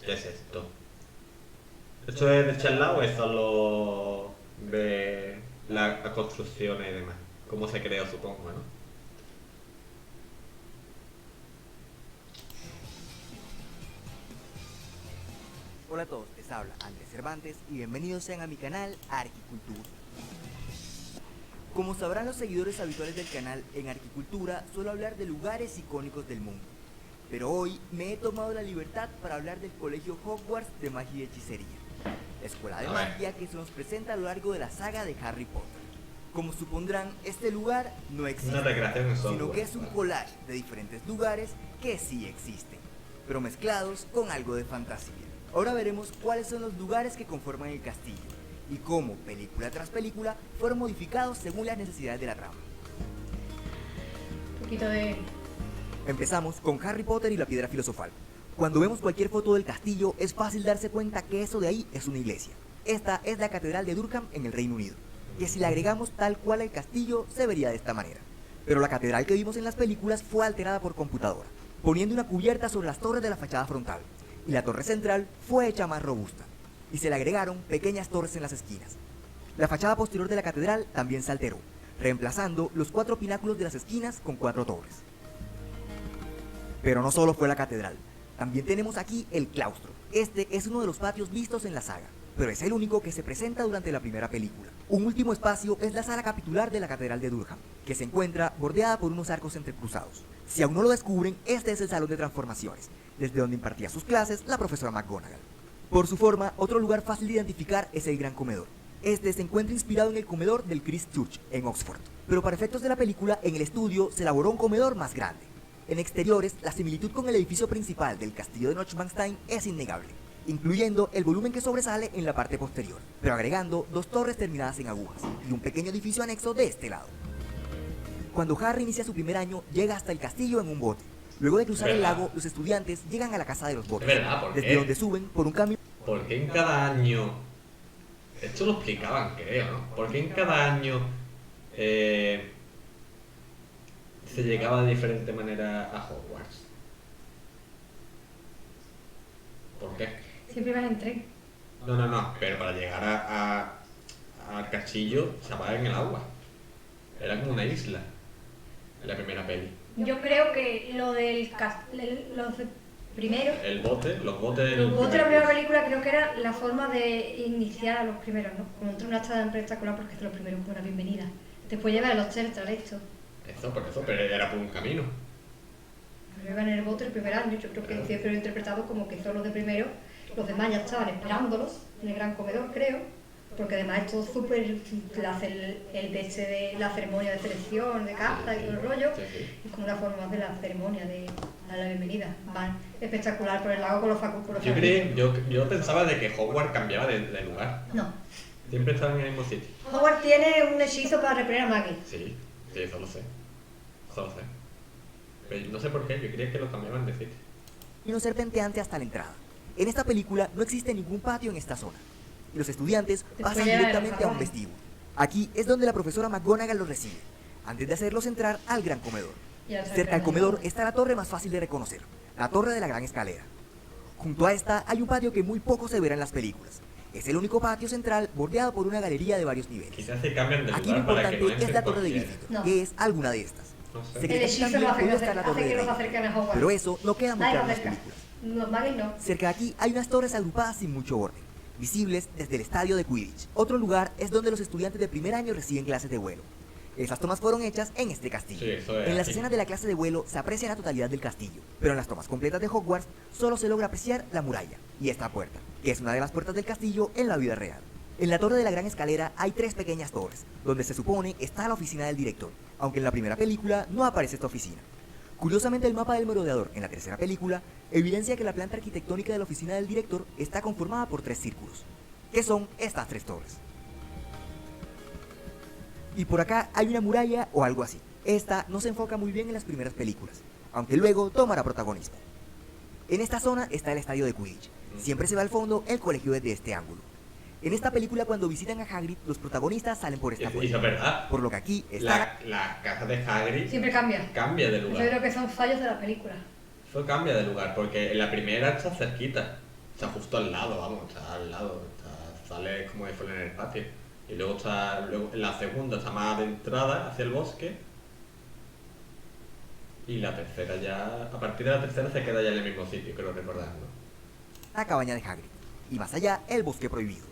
¿Qué es esto? ¿Esto es de charla o es solo de las construcciones y demás? ¿Cómo se creó, supongo, no? Hola a todos, les habla Andrés Cervantes y bienvenidos sean a mi canal Arquicultura. Como sabrán los seguidores habituales del canal, en Arquicultura suelo hablar de lugares icónicos del mundo. Pero hoy me he tomado la libertad para hablar del Colegio Hogwarts de Magia y Hechicería, la escuela de magia que se nos presenta a lo largo de la saga de Harry Potter. Como supondrán, este lugar no existe, Una recreación en sino software. que es un collage de diferentes lugares que sí existen, pero mezclados con algo de fantasía. Ahora veremos cuáles son los lugares que conforman el castillo y cómo, película tras película, fueron modificados según las necesidades de la trama. Un poquito de... Empezamos con Harry Potter y la piedra filosofal. Cuando vemos cualquier foto del castillo, es fácil darse cuenta que eso de ahí es una iglesia. Esta es la Catedral de Durham en el Reino Unido, que si le agregamos tal cual al castillo, se vería de esta manera. Pero la catedral que vimos en las películas fue alterada por computadora, poniendo una cubierta sobre las torres de la fachada frontal, y la torre central fue hecha más robusta, y se le agregaron pequeñas torres en las esquinas. La fachada posterior de la catedral también se alteró, reemplazando los 4 pináculos de las esquinas con 4 torres. Pero no solo fue la catedral, también tenemos aquí el claustro. Este es uno de los patios vistos en la saga, pero es el único que se presenta durante la primera película. Un último espacio es la sala capitular de la Catedral de Durham, que se encuentra bordeada por unos arcos entrecruzados. Si aún no lo descubren, este es el salón de transformaciones, desde donde impartía sus clases la profesora McGonagall. Por su forma, otro lugar fácil de identificar es el Gran Comedor. Este se encuentra inspirado en el comedor del Christ Church en Oxford, pero para efectos de la película, en el estudio se elaboró un comedor más grande. En exteriores, la similitud con el edificio principal del castillo de Neuschwanstein es innegable, incluyendo el volumen que sobresale en la parte posterior, pero agregando 2 torres terminadas en agujas y un pequeño edificio anexo de este lado. Cuando Harry inicia su primer año, llega hasta el castillo en un bote. Luego de cruzar el lago, los estudiantes llegan a la casa de los botes, ¿por desde qué? donde suben por un camino. ¿Por qué en cada año... Esto lo explicaban, creo, ¿no? ¿Por qué en cada año se llegaba de diferente manera a Hogwarts? ¿Por qué? Siempre vas en tren. No, pero para llegar al castillo se apaga en el agua. Era como una isla en la primera peli. Yo creo que lo del los primeros, Los botes los botes de la primera película creo que era la forma de iniciar a los primeros, ¿no? Como entrar en una estada espectacular porque son los primeros fue una bienvenida. Después lleva a los Tertral esto. Pero era por un camino. Pero iban en el bote el primer año, yo creo que siempre lo he interpretado como que son los de primero, los demás ya estaban esperándolos en el gran comedor, creo, porque además es todo súper, de la ceremonia de selección, de carta y todo el rollo, Sí. es como una forma de la ceremonia de dar la bienvenida, van espectacular por el lago con los facos. Yo pensaba de que Hogwarts cambiaba de lugar. No, Siempre estaba en el mismo sitio. Howard tiene un hechizo para repeler a Maggie. Sí, eso lo sé. Pero no sé por qué, yo creía que lo cambiaban de sitio. Camino serpenteante hasta la entrada. En esta película no existe ningún patio en esta zona, y los estudiantes pasan llegan directamente a un al vestíbulo. Aquí es donde la profesora McGonagall los recibe, antes de hacerlos entrar al gran comedor. Y al Cerca del comedor está la torre más fácil de reconocer, la torre de la gran escalera. Junto a esta hay un patio que muy poco se verá en las películas. Es el único patio central bordeado por una galería de varios niveles. Quizás se cambian de Aquí lo lugar para que no importante es entre la torre de cualquiera. Gryffindor, No. que es alguna de estas. No sé. Se El cree que hechizo también lo hace puede que, estar la torre hace de que los Ravenclaw, acerquen a Hogwarts. pero eso no queda muy Nadie claro lo en las acerca. películas. Los Maggie no. Cerca de aquí hay unas torres agrupadas sin mucho orden, visibles desde el estadio de Quidditch. Otro lugar es donde los estudiantes de primer año reciben clases de vuelo. Esas tomas fueron hechas en este castillo. Sí, eso es En las aquí. escenas de la clase de vuelo se aprecia la totalidad del castillo, pero en las tomas completas de Hogwarts solo se logra apreciar la muralla y esta puerta, que es una de las puertas del castillo en la vida real. En la torre de la gran escalera hay 3 pequeñas torres, donde se supone está la oficina del director, aunque en la primera película no aparece esta oficina. Curiosamente, el mapa del merodeador en la tercera película evidencia que la planta arquitectónica de la oficina del director está conformada por 3 círculos, que son estas 3 torres. Y por acá hay una muralla o algo así. Esta no se enfoca muy bien en las primeras películas, aunque luego tomará protagonismo. En esta zona está el estadio de Quidditch. Siempre se ve al fondo el colegio desde este ángulo. En esta película, cuando visitan a Hagrid, los protagonistas salen por esta Y eso puerta, es verdad. por lo que aquí está La casa de Hagrid Siempre cambia. cambia de Yo lugar. creo que son fallos de la película. Eso cambia de lugar, porque en la primera está cerquita. está justo al lado, vamos, está al lado. Sale como si fuera en el patio. Y luego en la segunda está más adentrada hacia el bosque. Y la tercera ya, a partir de la tercera se queda ya en el mismo sitio, creo recordando. La cabaña de Hagrid. Y más allá, el bosque prohibido.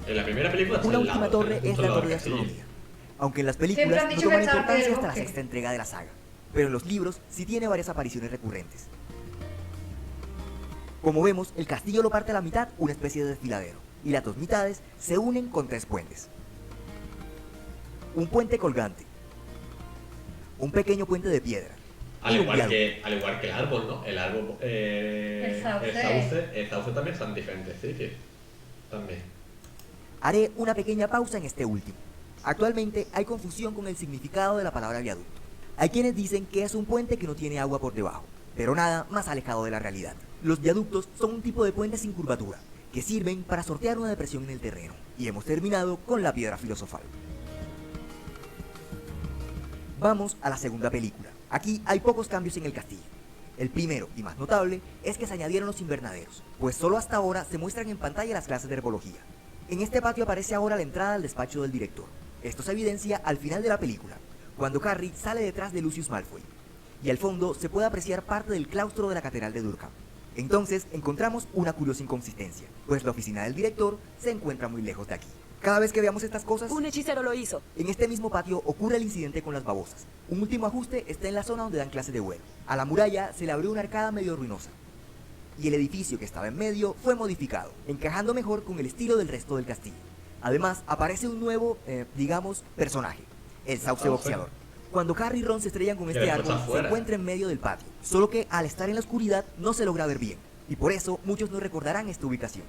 En la primera película está Una al última lado, torre justo es al la lado torre de del castillo. astronomía. Aunque en las Siempre películas han no dicho toman que está al pie importancia del hasta la bosque. sexta entrega de la saga. Pero en los libros sí tiene varias apariciones recurrentes. Como vemos, el castillo lo parte a la mitad una especie de desfiladero, y las dos mitades se unen con tres puentes. Un puente colgante, un pequeño puente de piedra, Al y un igual, viaducto. al igual que el árbol, ¿no? El árbol, el sauce también está en diferentes sitios. También. Haré una pequeña pausa en este último. Actualmente hay confusión con el significado de la palabra viaducto. Hay quienes dicen que es un puente que no tiene agua por debajo, pero nada más alejado de la realidad. Los viaductos son un tipo de puente sin curvatura, que sirven para sortear una depresión en el terreno. Y hemos terminado con la piedra filosofal. Vamos a la segunda película. Aquí hay pocos cambios en el castillo. El primero y más notable es que se añadieron los invernaderos, pues solo hasta ahora se muestran en pantalla las clases de herbología. En este patio aparece ahora la entrada al despacho del director. Esto se evidencia al final de la película, cuando Harry sale detrás de Lucius Malfoy, y al fondo se puede apreciar parte del claustro de la Catedral de Durham. Entonces encontramos una curiosa inconsistencia, pues la oficina del director se encuentra muy lejos de aquí. Cada vez que veamos estas cosas, Un hechicero lo hizo. en este mismo patio ocurre el incidente con las babosas. Un último ajuste está en la zona donde dan clases de vuelo. A la muralla se le abrió una arcada medio ruinosa, y el edificio que estaba en medio fue modificado, encajando mejor con el estilo del resto del castillo. Además, aparece un nuevo, personaje, el sauce boxeador. Cuando Harry y Ron se estrellan con Que este después árbol, se afuera. encuentra en medio del patio, solo que al estar en la oscuridad no se logra ver bien, y por eso muchos no recordarán esta ubicación.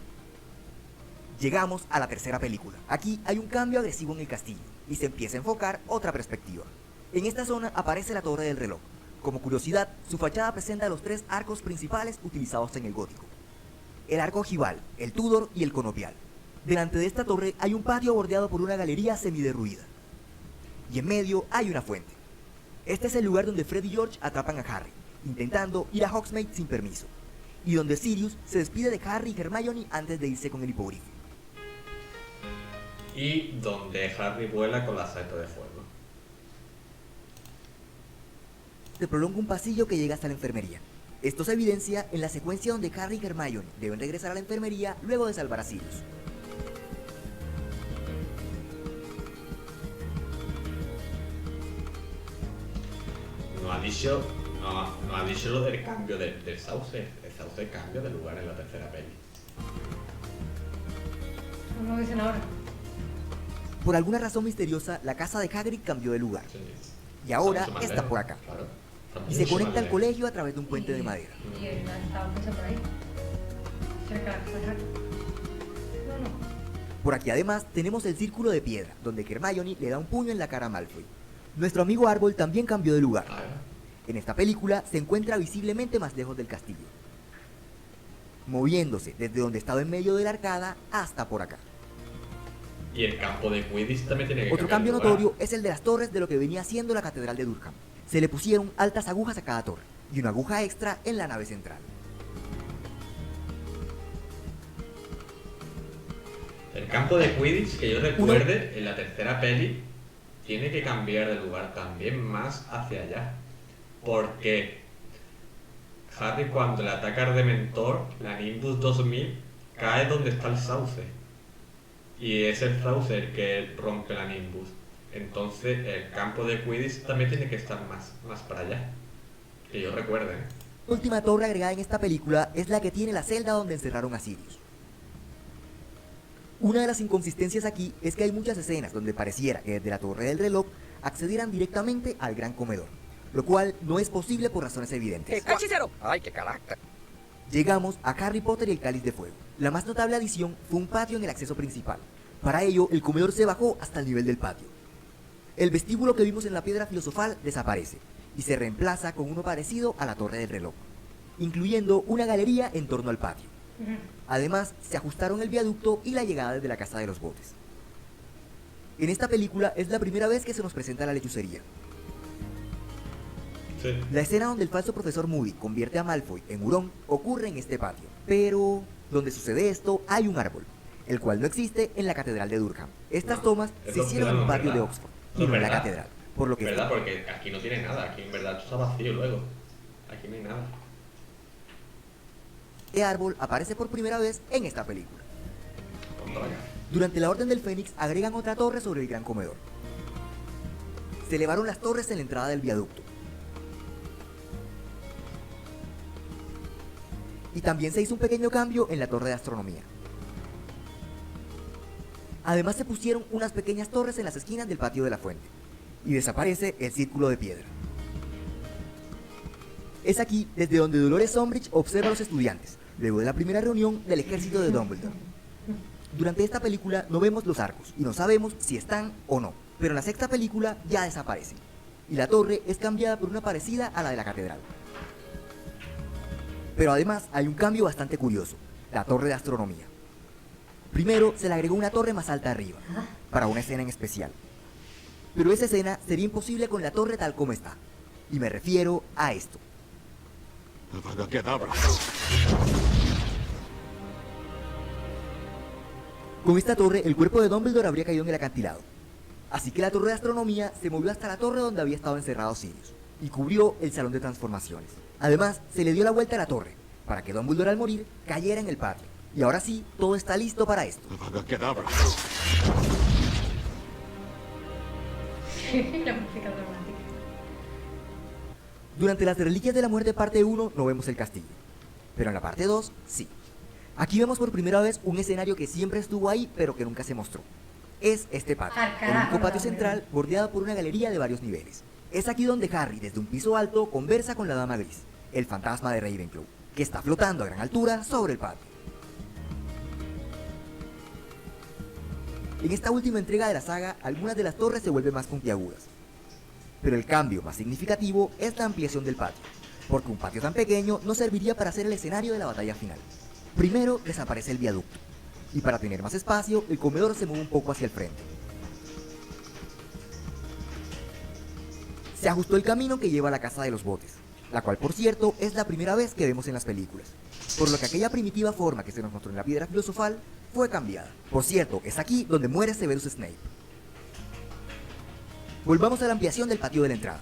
Llegamos a la tercera película. Aquí hay un cambio agresivo en el castillo, y se empieza a enfocar otra perspectiva. En esta zona aparece la torre del reloj. Como curiosidad, su fachada presenta los tres arcos principales utilizados en el gótico: el arco ojival, el Tudor y el conopial. Delante de esta torre hay un patio bordeado por una galería semiderruida, y en medio hay una fuente. Este es el lugar donde Fred y George atrapan a Harry, intentando ir a Hogsmeade sin permiso, y donde Sirius se despide de Harry y Hermione antes de irse con el hipogrifo. Y donde Harry vuela con la saeta de fuego. Se prolonga un pasillo que llega hasta la enfermería. Esto se evidencia en la secuencia donde Harry y Hermione deben regresar a la enfermería luego de salvar a Sirius. No ha dicho lo del cambio del sauce. El sauce cambia de lugar en la tercera peli. No lo dicen ahora. Por alguna razón misteriosa, la casa de Hagrid cambió de lugar, Sí. y ahora Está mucho más está lejos, por acá, claro. Está y se mucho conecta más al lejos. colegio a través de un puente de madera. Y él estaba puesto por ahí. Cerca de la casa de Harry. No. Por aquí además tenemos el círculo de piedra, donde Hermione le da un puño en la cara a Malfoy. Nuestro amigo Árbol también cambió de lugar. Claro. En esta película se encuentra visiblemente más lejos del castillo, moviéndose desde donde estaba en medio de la arcada hasta por acá. Y el campo de Quidditch también tiene que Otro cambiar cambio de lugar. notorio es el de las torres de lo que venía siendo la Catedral de Durham. Se le pusieron altas agujas a cada torre, y una aguja extra en la nave central. El campo de Quidditch, que yo recuerde, en la tercera peli, tiene que cambiar de lugar también más hacia allá. Porque Harry, cuando le ataca al Dementor, la Nimbus 2000 cae donde está el sauce. Y es el sauce el que rompe la Nimbus. Entonces el campo de Quidditch también tiene que estar más para allá. Que yo recuerde, ¿eh? La última torre agregada en esta película es la que tiene la celda donde encerraron a Sirius. Una de las inconsistencias aquí es que hay muchas escenas donde pareciera que desde la torre del reloj accedieran directamente al gran comedor, lo cual no es posible por razones evidentes. ¡Hechicero! ¡Ay, qué carácter! Llegamos a Harry Potter y el Cáliz de Fuego. La más notable adición fue un patio en el acceso principal. Para ello, el comedor se bajó hasta el nivel del patio. El vestíbulo que vimos en la piedra filosofal desaparece y se reemplaza con uno parecido a la torre del reloj, incluyendo una galería en torno al patio. Además, se ajustaron el viaducto y la llegada desde la Casa de los Botes. En esta película es la primera vez que se nos presenta la lechucería. Sí. La escena donde el falso profesor Moody convierte a Malfoy en hurón ocurre en este patio, pero donde sucede esto hay un árbol, el cual no existe en la catedral de Durham. Estas tomas se Eso hicieron en un patio de Oxford y no en la verdad. catedral, por lo que ¿Verdad? Porque aquí no tiene nada, aquí en verdad esto está vacío luego. Aquí no hay nada. este árbol aparece por primera vez en esta película. Contra acá. Durante la Orden del Fénix agregan otra torre sobre el gran comedor. Se elevaron las torres en la entrada del viaducto. Y también se hizo un pequeño cambio en la torre de astronomía. Además se pusieron unas pequeñas torres en las esquinas del patio de la fuente. Y desaparece el círculo de piedra. Es aquí desde donde Dolores Umbridge observa a los estudiantes, luego de la primera reunión del ejército de Dumbledore. Durante esta película no vemos los arcos y no sabemos si están o no, pero en la sexta película ya desaparecen. Y la torre es cambiada por una parecida a la de la catedral. Pero además hay un cambio bastante curioso, la torre de astronomía. Primero se le agregó una torre más alta arriba, para una escena en especial. Pero esa escena sería imposible con la torre tal como está. Y me refiero a esto. Avada Kedavra. Con esta torre el cuerpo de Dumbledore habría caído en el acantilado. Así que la torre de astronomía se movió hasta la torre donde había estado encerrado Sirius y cubrió el salón de transformaciones. Además, se le dio la vuelta a la torre, para que Dumbledore al morir cayera en el patio. Y ahora sí, todo está listo para esto. Avada Kedavra. La música dramática. Durante las Reliquias de la Muerte parte 1 no vemos el castillo, pero en la parte 2 sí. Aquí vemos por primera vez un escenario que siempre estuvo ahí pero que nunca se mostró. Es este patio, el único patio central bordeado por una galería de varios niveles. Es aquí donde Harry, desde un piso alto, conversa con la Dama Gris, el fantasma de Ravenclaw, que está flotando a gran altura sobre el patio. En esta última entrega de la saga, algunas de las torres se vuelven más puntiagudas. Pero el cambio más significativo es la ampliación del patio, porque un patio tan pequeño no serviría para ser el escenario de la batalla final. Primero desaparece el viaducto, y para tener más espacio, el comedor se mueve un poco hacia el frente. Se ajustó el camino que lleva a la casa de los botes, la cual por cierto es la primera vez que vemos en las películas, por lo que aquella primitiva forma que se nos mostró en la piedra filosofal fue cambiada. Por cierto, es aquí donde muere Severus Snape. Volvamos a la ampliación del patio de la entrada.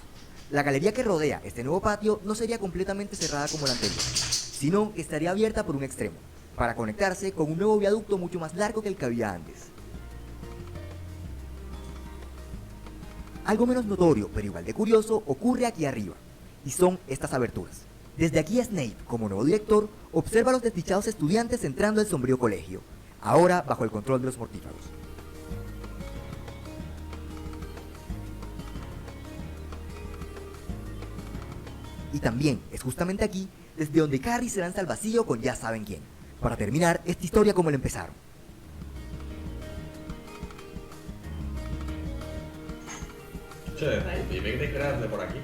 La galería que rodea este nuevo patio no sería completamente cerrada como la anterior, sino que estaría abierta por un extremo, para conectarse con un nuevo viaducto mucho más largo que el que había antes. Algo menos notorio, pero igual de curioso, ocurre aquí arriba, y son estas aberturas. Desde aquí Snape, como nuevo director, observa a los desdichados estudiantes entrando al sombrío colegio, ahora bajo el control de los mortífagos. Y también es justamente aquí desde donde Harry se lanza al vacío con ya saben quién, para terminar esta historia como la empezaron. Che, dime que te creas de por aquí.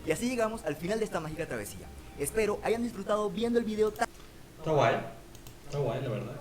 Y así llegamos al final de esta mágica travesía. Espero hayan disfrutado viendo el video tan... Está guay, la verdad.